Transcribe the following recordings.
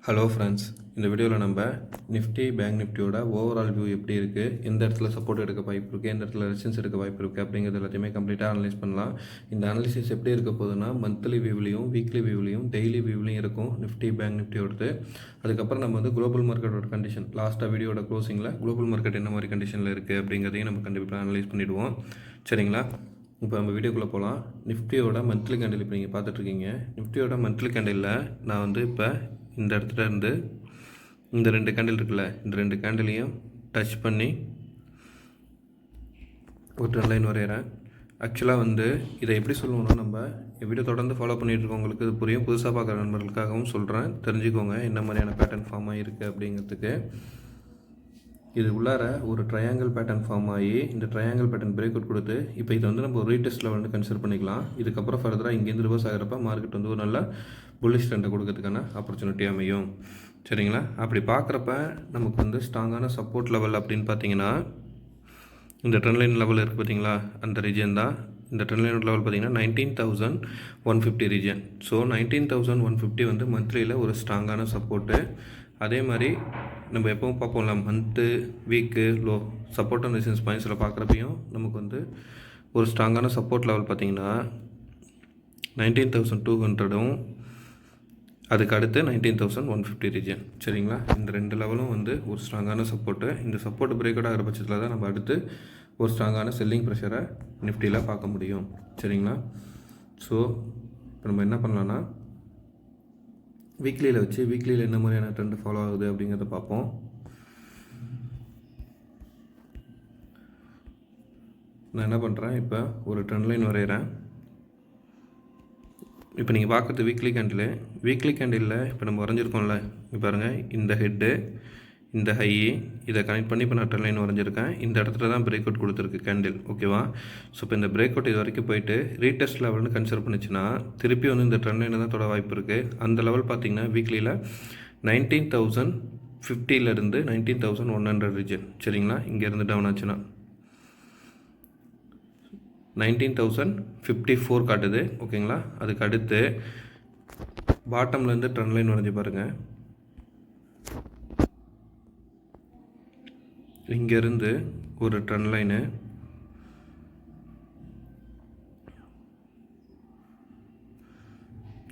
Hello friends, இந்த வீடியோவில் நம்ம நிஃப்டி பேங்க் நிஃப்டியோட ஓவரால் வியூ எப்படி இருக்குது, எந்த இடத்துல சப்போர்ட் எடுக்க வாய்ப்பு இருக்குது, எந்த இடத்துல ரெசிஸ்டன்ஸ் எடுக்க வாய்ப்பு இருக்குது அப்படிங்கிறது எல்லாத்தையுமே கம்ப்ளீட்டாக அனலைஸ் பண்ணலாம். இந்த அனாலிசிஸ் எப்படி இருக்க போகுதுன்னா மந்த்லி வியூவிலையும் வீக்லி வியூவிலையும் டெய்லி வியூவிலையும் இருக்கும் நிஃப்டி பேங்க் நிஃப்டியோடது. அதுக்கப்புறம் நம்ம வந்து குளோபல் மார்க்கெட்டோட கண்டிஷன் லாஸ்ட்டாக வீடியோட க்ளோசிங்கில் குளோபல் மார்க்கெட் என்ன மாதிரி கண்டிஷனில் இருக்குது அப்படிங்கிறதையும் நம்ம கண்டிப்பாக அனலைஸ் பண்ணிவிடுவோம். சரிங்களா? இப்போ நம்ம வீடியோக்குள்ளே போகலாம். நிஃப்டியோட மந்த்லி கேண்டில் இப்போ நீங்கள் பார்த்துட்ருக்கீங்க. நிஃப்டியோட மந்த்லி கேண்டிலில் நான் வந்து இப்போ இந்த இடத்துல இருந்து இந்த 2 கேண்டில் இருக்குல்ல, இந்த 2 கேண்டிலையும் டச் பண்ணி ஒரு ட்ரெண்ட் லைன் வரைகிறேன். ஆக்சுவலாக வந்து இதை எப்படி சொல்லுவோம்னா, நம்ம வீடியோ தொடர்ந்து ஃபாலோ பண்ணிகிட்டு இருக்கவங்களுக்கு இது புரியும். புதுசாக பார்க்குற நண்பர்களுக்காகவும் சொல்கிறேன், தெரிஞ்சுக்கோங்க என்ன மாதிரியான பேட்டர்ன் ஃபார்ம் ஆகிருக்கு அப்படிங்கிறதுக்கு. இது உள்ளார ஒரு ட்ரையாங்கிள் பேட்டர்ன் ஃபார்ம் ஆகி இந்த ட்ரையாங்கிள் பேட்டர்ன் பிரேக் அவுட் கொடுத்து இப்போ இது வந்து நம்ம ஒரு ரீடெஸ்ட் லெவல் வந்து கன்சிடர் பண்ணிக்கலாம். இதுக்கப்புறம் ஃபர்தராக இங்கேருந்து ரிவர்ஸ் ஆகிறப்ப மார்க்கெட் வந்து ஒரு நல்ல புல்லிஷ் ட்ரெண்டை கொடுக்கறதுக்கான ஆப்பர்ச்சுனிட்டி அமையும். சரிங்களா? அப்படி பார்க்குறப்ப நமக்கு வந்து ஸ்ட்ராங்கான சப்போர்ட் லெவல் அப்படின்னு பார்த்தீங்கன்னா இந்த ட்ரெண்ட் லைன் லெவல் இருக்குது பார்த்தீங்களா, அந்த ரீஜன் தான். இந்த ட்ரெண்ட் லைன் லெவல் பார்த்தீங்கன்னா 19,150 ரீஜன். ஸோ 19,150 வந்து மந்த்லியில் ஒரு ஸ்ட்ராங்கான சப்போர்ட்டு. அதே மாதிரி நம்ம எப்பவும் பார்ப்போம்ல, month week low support and resistance பாயிண்ட்ஸில் பார்க்குறப்பையும் நமக்கு வந்து ஒரு ஸ்ட்ராங்கான சப்போர்ட் லெவல் பார்த்திங்கன்னா 19,200ம் அதுக்கு அடுத்து 19,150 ரீஜன். சரிங்களா? இந்த 2 லெவலும் வந்து ஒரு ஸ்ட்ராங்கான சப்போர்ட்டு. இந்த சப்போர்ட் பிரேக் அவுட் ஆகிற பட்சத்தில் தான் நம்ம அடுத்து ஒரு ஸ்ட்ராங்கான செல்லிங் ப்ரெஷரை நிஃப்டியில் பார்க்க முடியும். சரிங்களா? ஸோ இப்போ நம்ம என்ன பண்ணலான்னா வீக்லியில் வச்சு வீக்லியில் என்ன மாதிரியான ட்ரெண்ட் ஃபாலோ ஆகுது அப்படிங்கிறத பார்ப்போம். நான் என்ன பண்ணுறேன், இப்போ ஒரு ட்ரெண்ட் லைன் வரைகிறேன். இப்போ நீங்கள் பார்க்குறது வீக்லி கேண்டிலில் இப்போ நம்ம வரைஞ்சிருக்கோம்ல, இப்போ பாருங்கள், இந்த ஹெட்டு இந்த ஹை இதை கனெக்ட் பண்ணி இப்போ நான் ட்ரெண்ட் லைன் வரைஞ்சிருக்கேன். இந்த இடத்துல தான் பிரேக் அவுட் கொடுத்துருக்கு கேண்டில். ஓகேவா? ஸோ இப்போ இந்த பிரேக் அவுட் இது வரைக்கும் போயிட்டு ரீடெஸ்ட் லெவல்னு கன்சிடர் பண்ணிச்சுன்னா திருப்பி வந்து இந்த ட்ரெண்ட் லைனை தான் தொட வாய்ப்பு இருக்குது. அந்த லெவல் பார்த்திங்கன்னா வீக்லியில் 19,050லேருந்து 19,100 ரீஜன். சரிங்களா? இங்கேருந்து டவுன் ஆச்சுன்னா 19,054 காட்டுது. ஓகேங்களா? அதுக்கு அடுத்து பாட்டம்லேருந்து ட்ரெண்ட் லைன் வரைஞ்சி பாருங்கள். இங்கேருந்து ஒரு ட்ரெண்ட் லைனு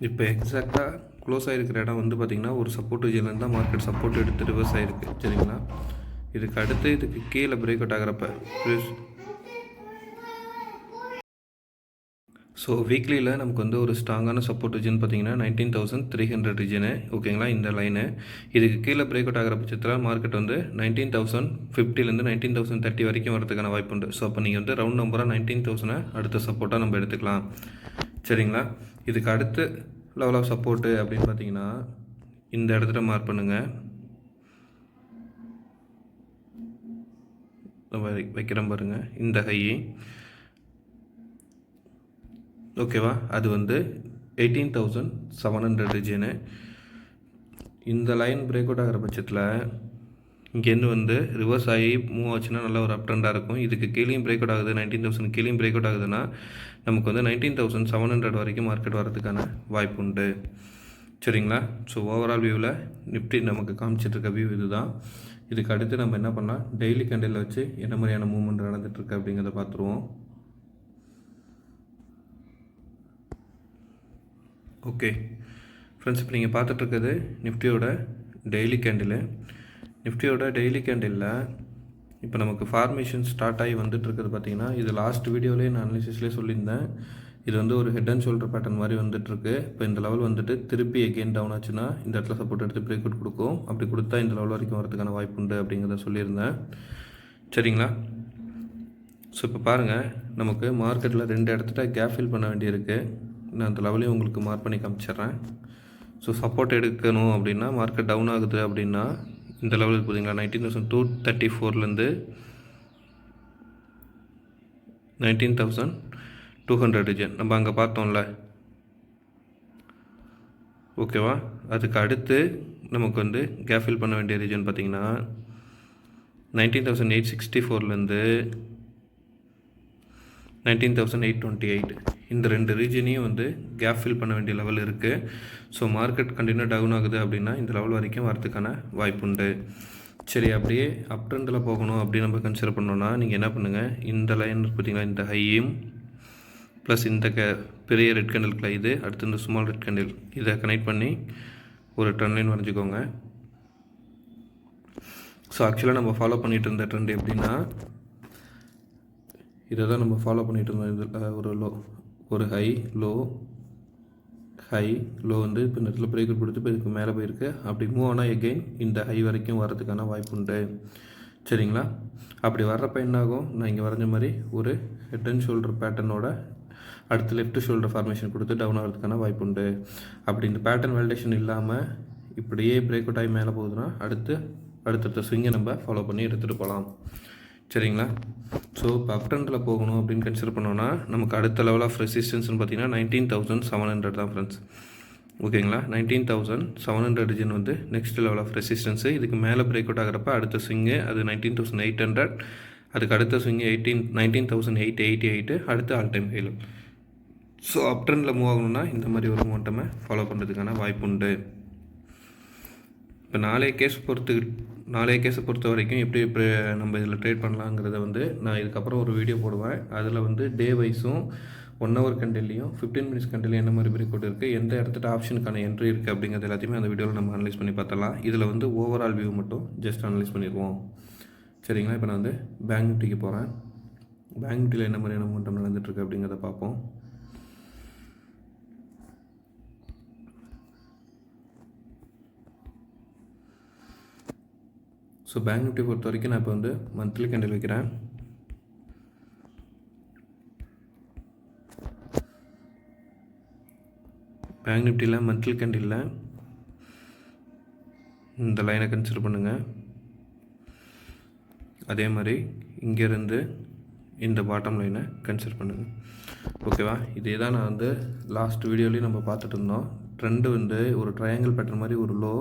இப்போ எக்ஸாக்டாக க்ளோஸ் ஆகிருக்கிற இடம் வந்து பார்த்திங்கன்னா ஒரு சப்போர்ட் ரீஜன்லேருந்து தான் மார்க்கெட் சப்போர்ட் எடுத்து ரிவர்ஸ் ஆகிருக்கு. சரிங்களா? இதுக்கு அடுத்து இதுக்கு கீழே பிரேக் அவுட் ஆகிறப்ப ஸோ வீக்லியில் நமக்கு வந்து ஒரு ஸ்ட்ராங்கான சப்போர்ட் ரீஜன் பார்த்திங்கன்னா 19,300 ரீஜனு. ஓகேங்களா? இந்த லைனு இதுக்கு கீழே பிரேக் அவுட் ஆகிற பட்சத்தில் மார்க்கெட் வந்து 19,050லேருந்து 19,030 வரைக்கும் வரதுக்கான வாய்ப்பு உண்டு. ஸோ அப்போ நீங்கள் வந்து ரவுண்ட் நம்பராக 19,000 அடுத்த சப்போர்ட்டாக நம்ம எடுத்துக்கலாம். சரிங்களா? இதுக்கு அடுத்து லெவல் ஆஃப் சப்போர்ட்டு அப்படின்னு பார்த்தீங்கன்னா இந்த இடத்துல மார்க் பண்ணுங்கள். வைக்கிறேன் பாருங்கள், இந்த ஹை. ஓகேவா? அது வந்து 18,700 ரீஜனு. இந்த லைன் பிரேக் அவுட் ஆகிற பட்சத்தில் இங்கேருந்து வந்து ரிவர்ஸ் ஆகி மூவ் ஆச்சுன்னா நல்ல ஒரு அப் ட்ரெண்டாக இருக்கும். இதுக்கு கீழேயும் பிரேக் அவுட் ஆகுது, 19,000 கீழேயும் பிரேக் அவுட் ஆகுதுன்னா நமக்கு வந்து 19,700 வரைக்கும் மார்க்கெட் வரதுக்கான வாய்ப்பு உண்டு. சரிங்களா? ஸோ ஓவரால் வியூவில் நிஃப்டி நமக்கு காமிச்சிட்ருக்க வியூ இது தான். இதுக்கு அடுத்து நம்ம என்ன பண்ணலாம், டெய்லி கேண்டில் வச்சு என்ன மாதிரியான மூவ்மெண்ட் நடந்துகிட்ருக்கு அப்படிங்கிறத பார்த்துருவோம். ஓகே ஃப்ரெண்ட்ஸ், இப்போ நீங்கள் பார்த்துட்ருக்கிறது நிஃப்டியோட டெய்லி கேண்டில். நிஃப்டியோட டெய்லி கேண்டிலில் இப்போ நமக்கு ஃபார்மேஷன் ஸ்டார்ட் ஆகி வந்துட்டுருக்குது. பார்த்திங்கன்னா இது லாஸ்ட் வீடியோலேயே நான் அனாலிசிஸ்லேயே சொல்லியிருந்தேன். இது வந்து ஒரு ஹெட் அண்ட் ஷோல்டர் பேட்டர்ன் மாதிரி வந்துட்டுருக்கு. இப்போ இந்த லெவல் வந்துட்டு திருப்பி எகெயின் டவுன் ஆச்சுன்னா இந்த இடத்துல சப்போர்ட் எடுத்து பிரேக் அவுட் கொடுக்கும். அப்படி கொடுத்தா இந்த லெவல் வரைக்கும் வரதுக்கான வாய்ப்பு உண்டு அப்படிங்கிறத சொல்லியிருந்தேன். சரிங்களா? ஸோ இப்போ பாருங்கள், நமக்கு மார்க்கெட்டில் 2 இடத்துல கேப் ஃபில் பண்ண வேண்டியிருக்கு. நான் அந்த லெவலையும் உங்களுக்கு மார்க் பண்ணி காமிச்சிட்றேன். ஸோ சப்போர்ட் எடுக்கணும் அப்படின்னா மார்க்கெட் டவுன் ஆகுது அப்படின்னா இந்த லெவலுக்கு பார்த்தீங்களா 19,234லேருந்து 19,200 ரீஜன் நம்ம அங்கே பார்த்தோம்ல. ஓகேவா? அதுக்கு அடுத்து நமக்கு வந்து கேப் ஃபில் பண்ண வேண்டிய ரீஜன் பார்த்திங்கன்னா 19,864லேருந்து 19,828. இந்த ரெண்டு ரீஜனையும் வந்து கேப் ஃபில் பண்ண வேண்டிய லெவல் இருக்குது. ஸோ மார்க்கெட் கண்டினியூ டவுன் ஆகுது அப்படின்னா இந்த லெவல் வரைக்கும் வரதுக்கான வாய்ப்புண்டு. சரி, அப்படியே அப் ட்ரெண்டில் போகணும் அப்படி நம்ம கன்சிடர் பண்ணோன்னா நீங்கள் என்ன பண்ணுங்கள், இந்த லைன் பார்த்தீங்கன்னா இந்த ஹையும் ப்ளஸ் இந்த பெரிய ரெட் கேண்டில் இது அடுத்து இந்த ஸ்மால் ரெட் கேண்டில் இதை கனெக்ட் பண்ணி ஒரு ட்ரெண்ட் லைன் வரைஞ்சிக்கோங்க. ஸோ ஆக்சுவலாக நம்ம ஃபாலோ பண்ணிகிட்டு இருந்த ட்ரெண்ட் எப்படின்னா இதை தான் நம்ம ஃபாலோ பண்ணிகிட்டு இருந்தோம். இதில் ஒரு லோ, ஒரு ஹை லோ வந்து இப்போ இந்த இடத்துல பிரேக் கொடுத்து இப்போ இதுக்கு மேலே போயிருக்கு. அப்படி மூவ் ஆனால் எகெயின் இந்த ஹை வரைக்கும் வரதுக்கான வாய்ப்பு உண்டு. சரிங்களா? அப்படி வர்றப்ப என்னாகும், நான் இங்கே வரைஞ்ச மாதிரி ஒரு ஹெட் அண்ட் ஷோல்டர் பேட்டர்னோட அடுத்து லெஃப்ட் ஷோல்டர் ஃபார்மேஷன் கொடுத்து டவுன் ஆகிறதுக்கான வாய்ப்பு உண்டு. அப்படி இந்த பேட்டர்ன் வேலிடேஷன் இல்லாமல் இப்படியே பிரேக் அவுட் ஆகி மேலே போகுதுன்னா அடுத்தடுத்த ஸ்விங்கை நம்ம ஃபாலோ பண்ணி எடுத்துகிட்டு போகலாம். சரிங்களா? ஸோ இப்போ அப் ட்ரெண்டில் போகணும் அப்படின்னு கன்சிடர் பண்ணோன்னா நமக்கு அடுத்த லெவல் ஆஃப் ரெசிஸ்டன்ஸ்னு பார்த்தீங்கன்னா 19,700 தான் ஃப்ரெண்ட்ஸ். ஓகேங்களா? 19,700 ரீஜன் வந்து நெக்ஸ்ட் லெவல் ஆஃப் ரெசிஸ்டன்ஸு. இதுக்கு மேலே பிரேக் அவுட் ஆகிறப்ப அடுத்த ஸ்விங்கு அது 19,800, அதுக்கு அடுத்த ஸ்விங்கு 19,888, அடுத்து ஆல் டைம் ஹைல. ஸோ அப் ட்ரெண்டில் மூவ் ஆகணும்னா இந்த மாதிரி ஒரு மோட்டமை ஃபாலோ பண்ணுறதுக்கான வாய்ப்பு உண்டு. இப்போ நாளைய கேஸை பொறுத்த வரைக்கும் எப்படி நம்ம இதில் ட்ரேட் பண்ணலாங்கிறத வந்து நான் இதுக்கப்புறம் ஒரு வீடியோ போடுவேன். அதில் வந்து டே வைஸும் 1 hour கண்டிலையும் 15 minutes கண்டிலையும் என்ன மாதிரி பிரேக் அவுட் இருக்குது, எந்த இடத்துல ஆப்ஷனுக்கான என்ட்ரி இருக்குது அப்படிங்கிறது எல்லாத்தையுமே அந்த வீடியோவில் நம்ம அனலைஸ் பண்ணி பார்த்தலாம். இதில் வந்து ஓவரால் வியூ மட்டும் ஜஸ்ட் அனலைஸ் பண்ணிடுவோம். சரிங்களா? இப்போ நான் வந்து பேங்க் நிஃப்டிக்கு போகிறேன். பேங்க் நிஃப்டியில் என்ன மாதிரியான மூமெண்டம் நடந்துகிட்ருக்கு அப்படிங்கிறத பார்ப்போம். ஸோ பேங்க் நிஃப்டி பொறுத்த வரைக்கும் நான் இப்போ வந்து மந்த்லி கேண்டில் வைக்கிறேன். பேங்க் நிஃப்டியில் மந்த்லி கேண்டில் இந்த லைனை கன்சிடர் பண்ணுங்கள். அதே மாதிரி இங்கேருந்து இந்த பாட்டம் லைனை கன்சிடர் பண்ணுங்கள். ஓகேவா? இதே தான் நான் வந்து லாஸ்ட் வீடியோலேயும் நம்ம பார்த்துட்டு இருந்தோம். ட்ரெண்டு வந்து ஒரு ட்ரையாங்கிள் பேட்டர்ன் மாதிரி ஒரு லோ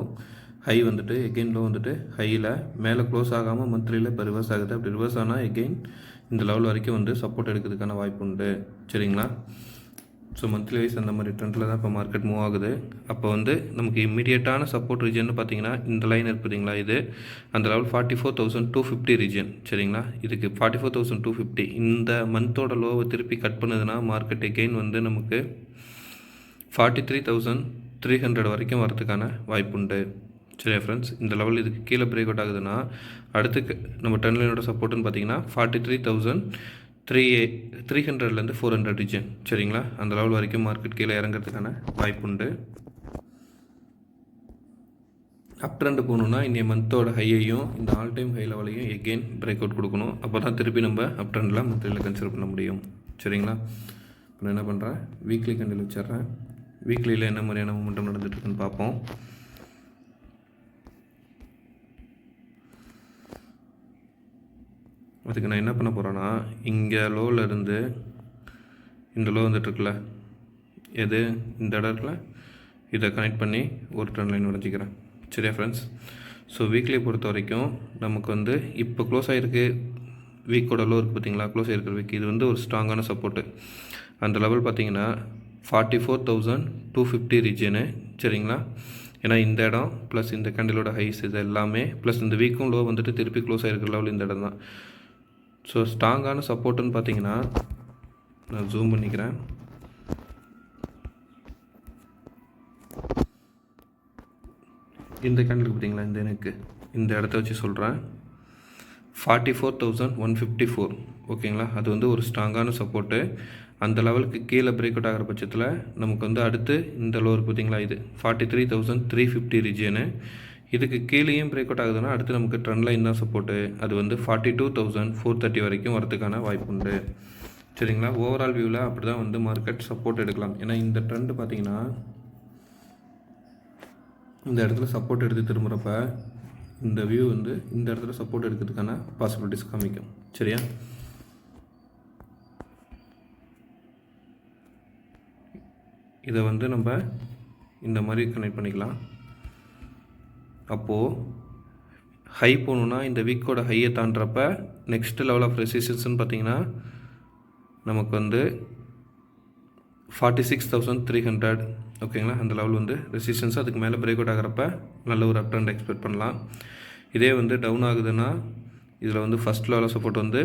ஹை வந்துட்டு எகெயின் லோ வந்துட்டு ஹையில் மேலே க்ளோஸ் ஆகாமல் மந்த்லியில் இப்போ ரிவர்ஸ் ஆகுது. அப்படி ரிவர்ஸ் ஆனால் எகெயின் இந்த லெவல் வரைக்கும் வந்து சப்போர்ட் எடுக்கிறதுக்கான வாய்ப்பு உண்டு. சரிங்களா? ஸோ மந்த்லி வைஸ் அந்த மாதிரி ட்ரெண்டில் தான் இப்போ மார்க்கெட் மூவ் ஆகுது. அப்போ வந்து நமக்கு இம்மிடியேட்டான சப்போர்ட் ரீஜன் பார்த்தீங்கன்னா இந்த லைன் இருக்குதுங்களா, இது அந்த லெவல் 44,250 ரீஜன். சரிங்களா? இதுக்கு 44,250 இந்த மந்தோட லோவை திருப்பி கட் பண்ணுதுன்னா மார்க்கெட் எகெயின் வந்து நமக்கு 43,300 வரைக்கும் வரதுக்கான வாய்ப்பு உண்டு. சரியா ஃப்ரெண்ட்ஸ்? இந்த லெவல் இதுக்கு கீழே பிரேக் அவுட் ஆகுதுன்னா அடுத்து நம்ம ட்ரெண்ட் லைனோட சப்போர்ட்டுன்னு பார்த்தீங்கன்னா 43,300லேருந்து 400 ரீஜன். சரிங்களா? அந்த லெவல் வரைக்கும் மார்க்கெட் கீழே இறங்கிறதுக்கான வாய்ப்பு உண்டு. அப் ட்ரெண்டு போகணுன்னா இன்றைய மந்தோட ஹையையும் இந்த ஆல் டைம் ஹை லெவலையும் எகெயின் பிரேக் அவுட் கொடுக்கணும். அப்போ தான் திருப்பி நம்ம அப் ட்ரெண்டில் மந்த்லியில் கன்சிடர் பண்ண முடியும். சரிங்களா? இப்போ நான் என்ன பண்ணுறேன், வீக்லி கேண்டில் வச்சிட்றேன். வீக்லியில் என்ன மாதிரியான மூமெண்டம் நடந்துகிட்ருக்குன்னு பார்ப்போம். அதுக்கு நான் என்ன பண்ண போகிறேன்னா, இங்கே லோவில் இருந்து இந்த லோ வந்துட்டுருக்குல்ல, எது இந்த இடத்துல இதை கனெக்ட் பண்ணி ஒரு ட்ரெண்ட் லைன் வரைஞ்சிக்கிறேன். சரியா ஃப்ரெண்ட்ஸ்? ஸோ வீக்லியை பொறுத்த வரைக்கும் நமக்கு வந்து இப்போ க்ளோஸ் ஆகிருக்கு வீக்கோட லோ இருக்குது பார்த்தீங்களா, க்ளோஸ் ஆகிருக்கிற வீக் இது வந்து ஒரு ஸ்ட்ராங்கான சப்போர்ட்டு. அந்த லெவல் பார்த்தீங்கன்னா 44,250 ரீஜனு. சரிங்களா? ஏன்னா இந்த இடம் ப்ளஸ் இந்த கேண்டிலோட ஹைஸ் இது எல்லாமே ப்ளஸ் இந்த வீக்கும் லோ வந்துட்டு திருப்பி க்ளோஸ் ஆகிருக்கிற லெவல் இந்த இடம் தான். ஸோ ஸ்ட்ராங்கான சப்போர்ட்டுன்னு பார்த்தீங்கன்னா நான் ஜூம் பண்ணிக்கிறேன். இந்த கேண்டிலுக்கு பார்த்தீங்களா, இந்த எனக்கு இந்த இடத்த வச்சு சொல்கிறேன் 44,154. ஓகேங்களா? அது வந்து ஒரு ஸ்ட்ராங்கான சப்போர்ட்டு. அந்த லெவலுக்கு கீழே பிரேக் அவுட் ஆகிற பட்சத்தில் நமக்கு வந்து அடுத்து இந்த லோ இருக்குது பார்த்தீங்களா, இது 43,350 ரீஜனு. இதுக்கு கீழேயும் பிரேக் அவுட் ஆகுதுன்னா அடுத்து நமக்கு ட்ரெண்ட் லைன் தான் சப்போர்ட்டு. அது வந்து 42,430 வரைக்கும் வரதுக்கான வாய்ப்பு உண்டு. சரிங்களா? ஓவரால் வியூவில் அப்படி தான் வந்து மார்க்கெட் சப்போர்ட் எடுக்கலாம். ஏன்னா இந்த ட்ரெண்டு பார்த்தீங்கன்னா இந்த இடத்துல சப்போர்ட் எடுத்து திரும்புகிறப்ப இந்த வியூ வந்து இந்த இடத்துல சப்போர்ட் எடுக்கிறதுக்கான பாசிபிலிட்டிஸ் காமிக்கும். சரியா? இதை வந்து நம்ம இந்த மாதிரி கனெக்ட் பண்ணிக்கலாம். அப்போது ஹை போகணுன்னா இந்த வீக்கோட ஹையை தாண்டுறப்ப நெக்ஸ்ட் லெவல் ஆஃப் ரெசிஸ்டன்ஸ்னு பார்த்தீங்கன்னா நமக்கு வந்து 46,300 ஓகேங்களா. அந்த லெவல் வந்து ரெசிஸ்டன்ஸ். அதுக்கு மேலே பிரேக் அவுட் ஆகிறப்ப நல்ல ஒரு அப் ட்ரெண்ட் எக்ஸ்பெக்ட் பண்ணலாம். இதே வந்து டவுன் ஆகுதுன்னா இதில் வந்து ஃபஸ்ட் லெவலில் சப்போர்ட் வந்து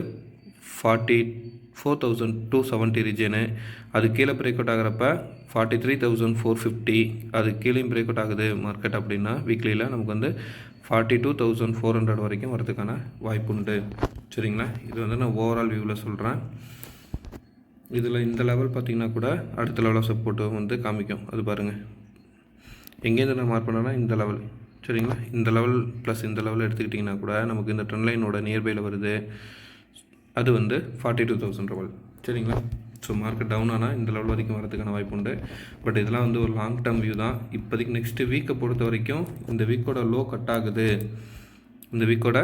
44,270 ரீஜனு. அது கீழே பிரேக் அவுட் ஆகிறப்ப 43,450. அது கீழேயும் பிரேக் அவுட் ஆகுது மார்க்கெட் அப்படின்னா வீக்லியில் நமக்கு வந்து 42,400 வரைக்கும் வரதுக்கான வாய்ப்பு உண்டு. சரிங்களா. இது வந்து நான் ஓவரால் வியூவில் சொல்கிறேன். இதில் இந்த லெவல் பார்த்திங்கன்னா கூட அடுத்த லெவலில் சப்போர்ட்டு வந்து காமிக்கும். அது பாருங்கள், எங்கேருந்து நான் மார்க் பண்ணேன்னா இந்த லெவல். சரிங்களா. இந்த லெவல் ப்ளஸ் இந்த லெவல் எடுத்துக்கிட்டிங்கன்னா கூட நமக்கு இந்த ட்ரெண்ட் லைனோட நியர்பையில் வருது. அது வந்து 42,000 லெவல். சரிங்களா. ஸோ மார்க்கெட் டவுன் ஆனால் இந்த லெவல் வரைக்கும் வரதுக்கான வாய்ப்பு உண்டு. பட் இதெல்லாம் வந்து ஒரு லாங் டேர்ம் வியூ தான். இப்போதைக்கு நெக்ஸ்ட்டு வீக்கை பொறுத்த வரைக்கும் இந்த வீக்கோட லோ கட் ஆகுது. இந்த வீக்கோட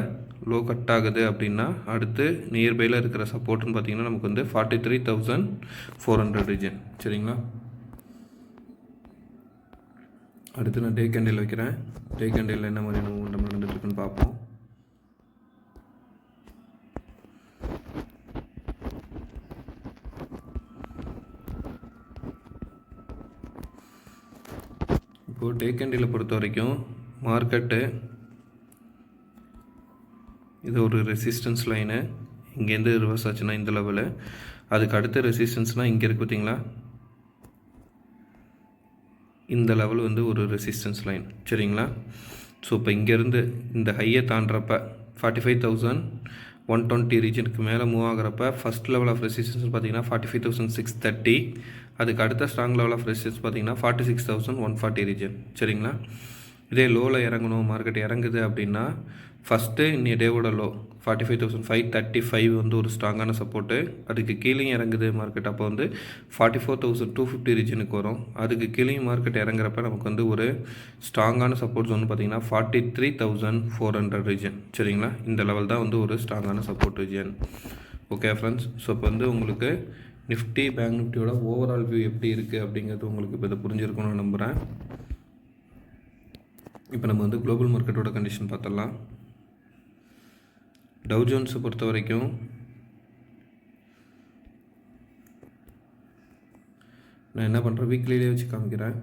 லோ கட் ஆகுது அப்படின்னா அடுத்து நியர்பையில் இருக்கிற சப்போர்ட்னு பார்த்திங்கன்னா நமக்கு வந்து 43,400 ரீஜன். சரிங்களா. அடுத்து நான் டே கேண்டில் வைக்கிறேன். டே கேண்டில் என்ன மாதிரி மூவ்மெண்ட் நடந்துட்டுருக்குன்னு பார்ப்போம். இப்போது டே கேண்டில் பொறுத்த வரைக்கும் மார்க்கெட்டு இது ஒரு ரெசிஸ்டன்ஸ் லைனு. இங்கேருந்து ரிவர்ஸ் ஆச்சுன்னா இந்த லெவலு. அதுக்கு அடுத்த ரெசிஸ்டன்ஸ்னால் இங்கே இருக்குது பார்த்தீங்களா, இந்த லெவல் வந்து ஒரு ரெசிஸ்டன்ஸ் லைன். சரிங்களா. ஸோ இப்போ இங்கேருந்து இந்த ஹையை தாண்டுறப்ப 45,120 ரீஜனுக்கு மேலே மூவ் ஆகிறப்ப ஃபஸ்ட் லெவல் ஆஃப் ரெசிஸ்டன்ஸ் பார்த்தீங்கன்னா 45,630. அதுக்கு அடுத்த ஸ்ட்ராங் லெவல் ஆஃப் ரெசிஸ்டன்ஸ் பார்த்தீங்கன்னா 46,140 ரீஜன். சரிங்களா. இதே லோவில் இறங்கணும், மார்க்கெட் இறங்குது அப்படின்னா ஃபஸ்ட்டு இன்னைய டேவோட லோ 45,535 வந்து ஒரு ஸ்ட்ராங்கான சப்போர்ட்டு. அதுக்கு கீழேயும் இறங்குது மார்க்கெட், அப்போ வந்து 44,250 ரீஜனுக்கு வரும். அதுக்கு கீழேயும் மார்க்கெட் இறங்குறப்ப நமக்கு வந்து ஒரு ஸ்ட்ராங்கான சப்போர்ட் ஒன்று பார்த்திங்கன்னா 43,400 ரீஜன். சரிங்களா. இந்த லெவல் தான் வந்து ஒரு ஸ்ட்ராங்கான support region. Okay friends. So இப்போ வந்து உங்களுக்கு நிஃப்டி பேங்க் நிஃப்டியோட ஓவரால் வியூ எப்படி இருக்குது அப்படிங்கிறது உங்களுக்கு இப்போ இதை புரிஞ்சிருக்கணும்னு நம்புகிறேன். இப்போ நம்ம வந்து குளோபல் மார்க்கெட்டோட கண்டிஷன் பார்த்துடலாம். டவ் ஜோன்ஸை பொறுத்த வரைக்கும் நான் என்ன பண்ணுறேன், வீக்லியிலே வச்சு காமிக்கிறேன்.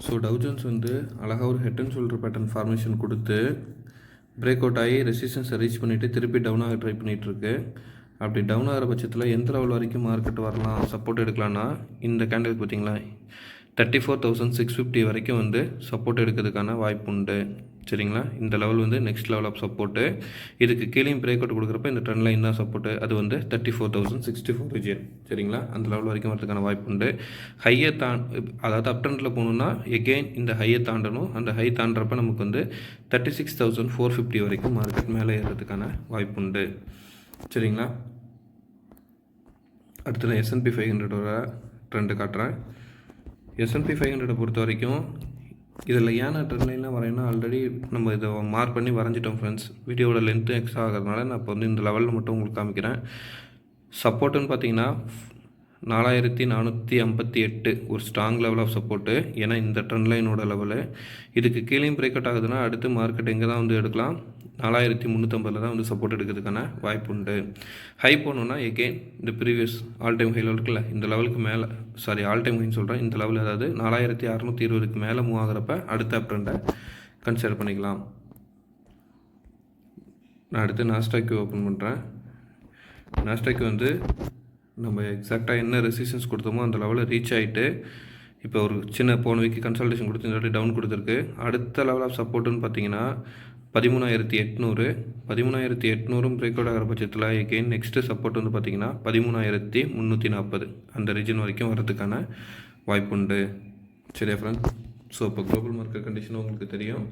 ஸோ டவ் ஜோன்ஸ் வந்து அழகாக ஒரு head and shoulder pattern formation கொடுத்து பிரேக் அவுட் ஆகி ரெசிஸ்டன்ஸை ரீச் பண்ணிவிட்டு திருப்பி டவுன் ஆக ட்ரை பண்ணிகிட்ருக்கு. அப்படி டவுன் ஆகிற பட்சத்தில் எந்த லெவல் வரைக்கும் மார்க்கெட் வரலாம், சப்போர்ட் எடுக்கலான்னா இந்த கேண்டில் பார்த்தீங்களா 34,650 வரைக்கும் வந்து சப்போர்ட் எடுக்கிறதுக்கான வாய்ப்பு உண்டு. சரிங்களா. இந்த லெவல் வந்து நெக்ஸ்ட் லெவல் ஆஃப் சப்போர்ட்டு. இதுக்கு கீழேயும் பிரேக் அவுட் கொடுக்குறப்ப இந்த ட்ரெண்ட் லைன் தான் சப்போர்ட்டு. அது வந்து 34,064 ரீஜன். சரிங்களா. அந்த லெவல் வரைக்கும் வரதுக்கான வாய்ப்பு உண்டு. ஹையை அதாவது அப் ட்ரெண்டில் போகணுன்னா எகெயின் இந்த ஹையை தாண்டணும். அந்த ஹை தாண்டுறப்ப நமக்கு வந்து 36,450 வரைக்கும் மார்க்கெட் மேலே ஏறுறதுக்கான வாய்ப்பு உண்டு. சரிங்களா. அடுத்து நான் S&P 500ஓட ட்ரெண்டு காட்டுறேன். S&P 500 பொறுத்த வரைக்கும் இதில் ஏன்னா ட்ரெண்ட் லைன்லாம் வரையினா ஆல்ரெடி நம்ம இதை மார்க் பண்ணி வரைஞ்சிட்டோம் ஃப்ரெண்ட்ஸ். வீடியோட லென்த்து எக்ஸ்ட்ரா ஆகிறதுனால நான் இப்போ வந்து இந்த லெவலில் மட்டும் உங்களுக்கு காமிக்கிறேன். சப்போர்ட்டுன்னு பார்த்தீங்கன்னா 4,458 ஒரு ஸ்ட்ராங் லெவல் ஆஃப் சப்போர்ட்டு. ஏன்னா இந்த ட்ரெண்ட் லைனோட லெவலு. இதுக்கு கீழேயும் பிரேக் அவுட் ஆகுதுன்னா அடுத்து மார்க்கெட் எங்கே தான் வந்து எடுக்கலாம், 4,350 தான் வந்து சப்போர்ட் எடுக்கிறதுக்கான வாய்ப்பு உண்டு. ஹை போகணுன்னா எகெயின் இந்த ப்ரீவியஸ் ஆல் டைம் ஹையில் இருக்குல்ல, இந்த லெவலுக்கு மேலே ஆல் டைம் ஹைன்னு சொல்கிறேன், இந்த லெவல் அதாவது 4,620க்கு மேலே மூவ் ஆகிறப்ப அடுத்த அப் ட்ரெண்டை கன்சிடர் பண்ணிக்கலாம். நான் அடுத்து நாஸ்டாக் ஓப்பன் பண்ணுறேன். நாஸ்டாக் வந்து நம்ம எக்ஸாக்டாக என்ன ரெசிஸ்டன்ஸ் கொடுத்தோமோ அந்த லெவலில் ரீச் ஆகிட்டு இப்போ ஒரு சின்ன போன வீக்கு கன்சல்டேஷன் கொடுத்து இந்த டவுன் கொடுத்துருக்கு. அடுத்த லெவல் ஆஃப் சப்போர்ட்டுன்னு பார்த்தீங்கன்னா 13,800. 13,800 பிரேக் அவுட் ஆகிற பட்சத்தில் எகெயின் நெக்ஸ்ட்டு சப்போர்ட் வந்து பார்த்திங்கன்னா 13,340 அந்த ரீஜன் வரைக்கும் வரதுக்கான வாய்ப்பு உண்டு. சரியா ஃப்ரெண்ட். ஸோ இப்போ குளோபல் மார்க்கெட் கண்டிஷன் உங்களுக்கு தெரியும்,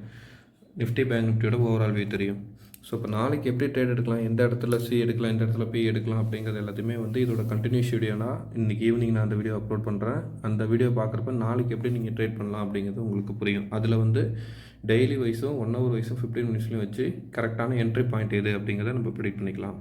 நிஃப்டி பேங்க் நிஃப்டியோட ஓவரால் வியூ தெரியும். ஸோ இப்போ நாளைக்கு எப்படி ட்ரேட் எடுக்கலாம், எந்த இடத்துல சி எடுக்கலாம், எந்த இடத்துல பி எடுக்கலாம் அப்படிங்கிறது எல்லாத்தையுமே வந்து இதோட கண்டினியூஸ் வீடியோனா இன்றைக்கி ஈவினிங் நான் அந்த வீடியோ அப்லோட் பண்ணுறேன். அந்த வீடியோ பார்க்குறப்ப நாளைக்கு எப்படி நீங்கள் ட்ரேட் பண்ணலாம் அப்படிங்கிறது உங்களுக்கு புரியும். அதில் வந்து டெய்லி வைஸும் 1 ஹவர் வைஸும் 15 மினிட்ஸ்லையும் வச்சு கரெக்டான என்ட்ரி பாயிண்ட் எது அப்படிங்கிறத நம்ம ப்ரெடிக்ட் பண்ணிக்கலாம்.